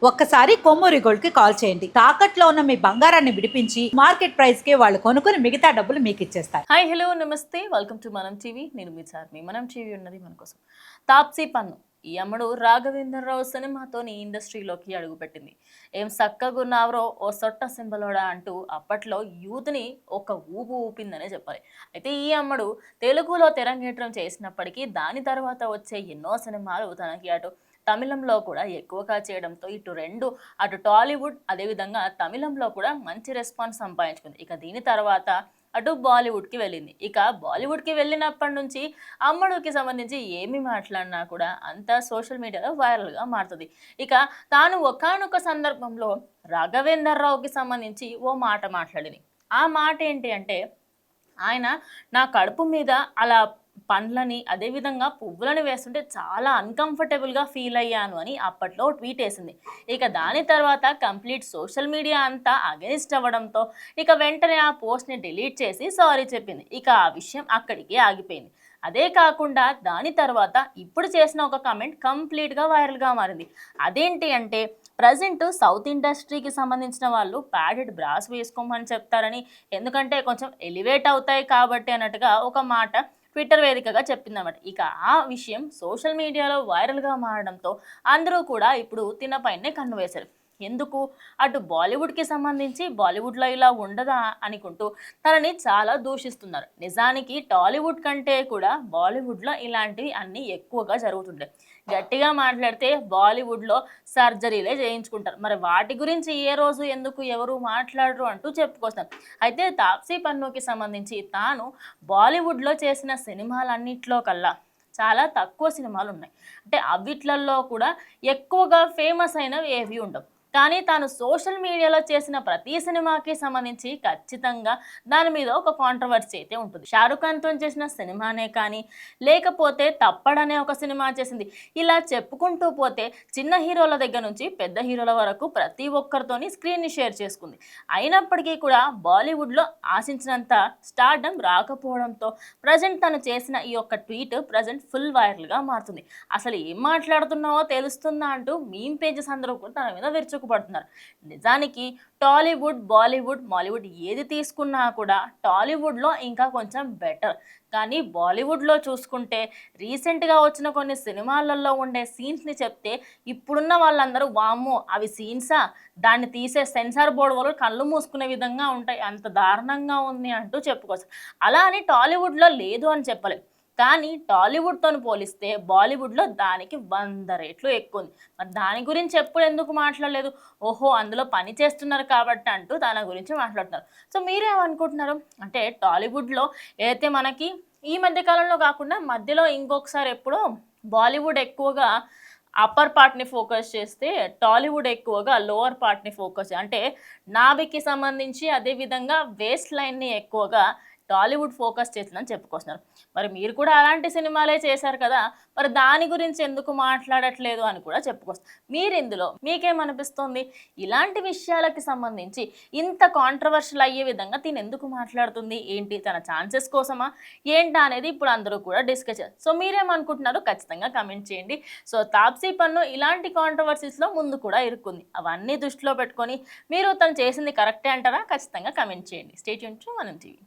ఒక్కసారి కొమ్మూరి గోల్డ్ కి కాల్ చేయండి. తాకట్లో ఉన్న మీ బంగారాన్ని విడిపించి మార్కెట్ ప్రైస్ కి వాళ్ళు కొనుక్కుని మిగతా డబ్బులు మీకు ఇచ్చేస్తారు. హాయ్ హలో నమస్తే, వెల్కమ్ టు మనం టీవీ. నేను మీ చార్మి. మనం టీవీ ఉన్నది మన కోసం. తాప్సీ పన్ను ఈ అమ్మడు రాఘవేంద్రరావు సినిమాతోని ఇండస్ట్రీలోకి అడుగుపెట్టింది. ఏం సక్కగున్నావరో ఓ సొట్ట సింబలోడా అంటూ అప్పట్లో యూత్ని ఒక ఊపు ఊపిందనే చెప్పాలి. అయితే ఈ అమ్మడు తెలుగులో తెరంగేట్రం చేసినప్పటికీ దాని తర్వాత వచ్చే ఎన్నో సినిమాలు తనకి అటు తమిళంలో కూడా ఎక్కువగా చేయడంతో అటు టాలీవుడ్ అదేవిధంగా తమిళంలో కూడా మంచి రెస్పాన్స్ సంపాదించుకుంది. ఇక దీని తర్వాత అటు బాలీవుడ్కి వెళ్ళింది. ఇక బాలీవుడ్కి వెళ్ళినప్పటి నుంచి అమ్మడుకి సంబంధించి ఏమి మాట్లాడినా కూడా అంతా సోషల్ మీడియాలో వైరల్గా మారుతుంది. ఇక తాను ఒకానొక సందర్భంలో రాఘవేంద్రరావుకి సంబంధించి ఓ మాట మాట్లాడింది. ఆ మాట ఏంటి అంటే, ఆయన నా కడుపు మీద అలా పండ్లని అదేవిధంగా పువ్వులను వేస్తుంటే చాలా అన్కంఫర్టబుల్గా ఫీల్ అయ్యాను అని అప్పట్లో ట్వీట్ వేసింది. ఇక దాని తర్వాత కంప్లీట్ సోషల్ మీడియా అంతా అగెనిస్ట్ అవ్వడంతో ఇక వెంటనే ఆ పోస్ట్ని డిలీట్ చేసి సారీ చెప్పింది. ఇక ఆ విషయం అక్కడికి ఆగిపోయింది. అదే కాకుండా దాని తర్వాత ఇప్పుడు చేసిన ఒక కామెంట్ కంప్లీట్గా వైరల్గా మారింది. అదేంటి అంటే, ప్రజెంట్ సౌత్ ఇండస్ట్రీకి సంబంధించిన వాళ్ళు ప్యాడెడ్ బ్రాస్ వేసుకోమని చెప్తారని, ఎందుకంటే కొంచెం ఎలివేట్ అవుతాయి కాబట్టి అన్నట్టుగా ఒక మాట ట్విట్టర్ వేదికగా చెప్పిందన్నమాట. ఇక ఆ విషయం సోషల్ మీడియాలో వైరల్గా మారడంతో అందరూ కూడా ఇప్పుడు తినపైనే కన్ను వేశారు. ఎందుకు, అటు బాలీవుడ్కి సంబంధించి బాలీవుడ్లో ఇలా ఉండదా అనుకుంటూ తనని చాలా దూషిస్తున్నారు. నిజానికి టాలీవుడ్ కంటే కూడా బాలీవుడ్లో ఇలాంటివి అన్నీ ఎక్కువగా జరుగుతుంటాయి. గట్టిగా మాట్లాడితే బాలీవుడ్లో సర్జరీలే చేయించుకుంటారు. మరి వాటి గురించి ఏ రోజు ఎందుకు ఎవరు మాట్లాడరు అంటూ చెప్పుకొస్తారు. అయితే తాప్సీ పన్నుకి సంబంధించి తాను బాలీవుడ్లో చేసిన సినిమాలన్నిట్లో కల్లా చాలా తక్కువ సినిమాలు ఉన్నాయి. అంటే అవిట్లల్లో కూడా ఎక్కువగా ఫేమస్ అయినవి ఏవి ఉండవు. కానీ తాను సోషల్ మీడియాలో చేసిన ప్రతి సినిమాకి సంబంధించి ఖచ్చితంగా దాని మీద ఒక కాంట్రవర్సీ అయితే ఉంటుంది. షారుఖ్ ఖాన్తో చేసిన సినిమానే కానీ, లేకపోతే తప్పడనే ఒక సినిమా చేసింది. ఇలా చెప్పుకుంటూ పోతే చిన్న హీరోల దగ్గర నుంచి పెద్ద హీరోల వరకు ప్రతి ఒక్కరితోని స్క్రీన్ని షేర్ చేసుకుంది. అయినప్పటికీ కూడా బాలీవుడ్లో ఆశించినంత స్టార్డమ్ రాకపోవడంతో ప్రజెంట్ తను చేసిన ఈ యొక్క ట్వీట్ ప్రజెంట్ ఫుల్ వైరల్గా మారుతుంది. అసలు ఏం మాట్లాడుతున్నావో తెలుస్తుందా అంటూ మీమ్ పేజెస్ అందరూ కూడా తన మీద విరుచుకుపడుతున్నారు. నిజానికి టాలీవుడ్, బాలీవుడ్, మాలీవుడ్ ఏది తీసుకున్నా కూడా టాలీవుడ్లో ఇంకా కొంచెం బెటర్. కానీ బాలీవుడ్లో చూసుకుంటే రీసెంట్గా వచ్చిన కొన్ని సినిమాలలో ఉండే సీన్స్ని చెప్తే ఇప్పుడున్న వాళ్ళందరూ వామ్మో అవి సీన్సా, దాన్ని తీసే సెన్సార్ బోర్డు వాళ్ళు కళ్ళు మూసుకునే విధంగా ఉంటాయి, అంత దారుణంగా ఉంది అంటూ చెప్పుకోవచ్చు. అలా అని టాలీవుడ్లో లేదు అని చెప్పలేదు. కానీ టాలీవుడ్తో పోలిస్తే బాలీవుడ్లో దానికి 100 రెట్లు ఎక్కువ ఉంది. మరి దాని గురించి ఎప్పుడు ఎందుకు మాట్లాడలేదు? ఓహో అందులో పని చేస్తున్నారు కాబట్టి అంటూ దాని గురించి మాట్లాడుతున్నారు. సో మీరేమనుకుంటున్నారు? అంటే టాలీవుడ్లో ఏదైతే మనకి ఈ మధ్య కాలంలో కాకుండా మధ్యలో ఇంకొకసారి ఎప్పుడో బాలీవుడ్ ఎక్కువగా అప్పర్ పార్ట్ని ఫోకస్ చేస్తే టాలీవుడ్ ఎక్కువగా లోవర్ పార్ట్ని ఫోకస్, అంటే నాభికి సంబంధించి అదేవిధంగా వేస్ట్ లైన్ని ఎక్కువగా టాలీవుడ్ ఫోకస్ చేసిందని చెప్పుకొస్తున్నారు. మరి మీరు కూడా అలాంటి సినిమాలే చేశారు కదా, మరి దాని గురించి ఎందుకు మాట్లాడట్లేదు అని కూడా చెప్పుకొస్తారు. మీరు ఇందులో మీకేమనిపిస్తుంది? ఇలాంటి విషయాలకి సంబంధించి ఇంత కాంట్రవర్షియల్ అయ్యే విధంగా తిని ఎందుకు మాట్లాడుతుంది ఏంటి, తన ఛాన్సెస్ కోసమా ఏంటా అనేది ఇప్పుడు అందరూ కూడా డిస్కస్ చేస్తారు. సో మీరేమనుకుంటున్నారు ఖచ్చితంగా కమెంట్ చేయండి. సో తాప్సీ పన్ను ఇలాంటి కాంట్రవర్సీస్లో ముందు కూడా ఇరుక్కుంది. అవన్నీ దృష్టిలో పెట్టుకొని మీరు తను చేసింది కరెక్టే అంటారా? ఖచ్చితంగా కమెంట్ చేయండి. స్టే ట్యూన్ టు మనం టీవీ.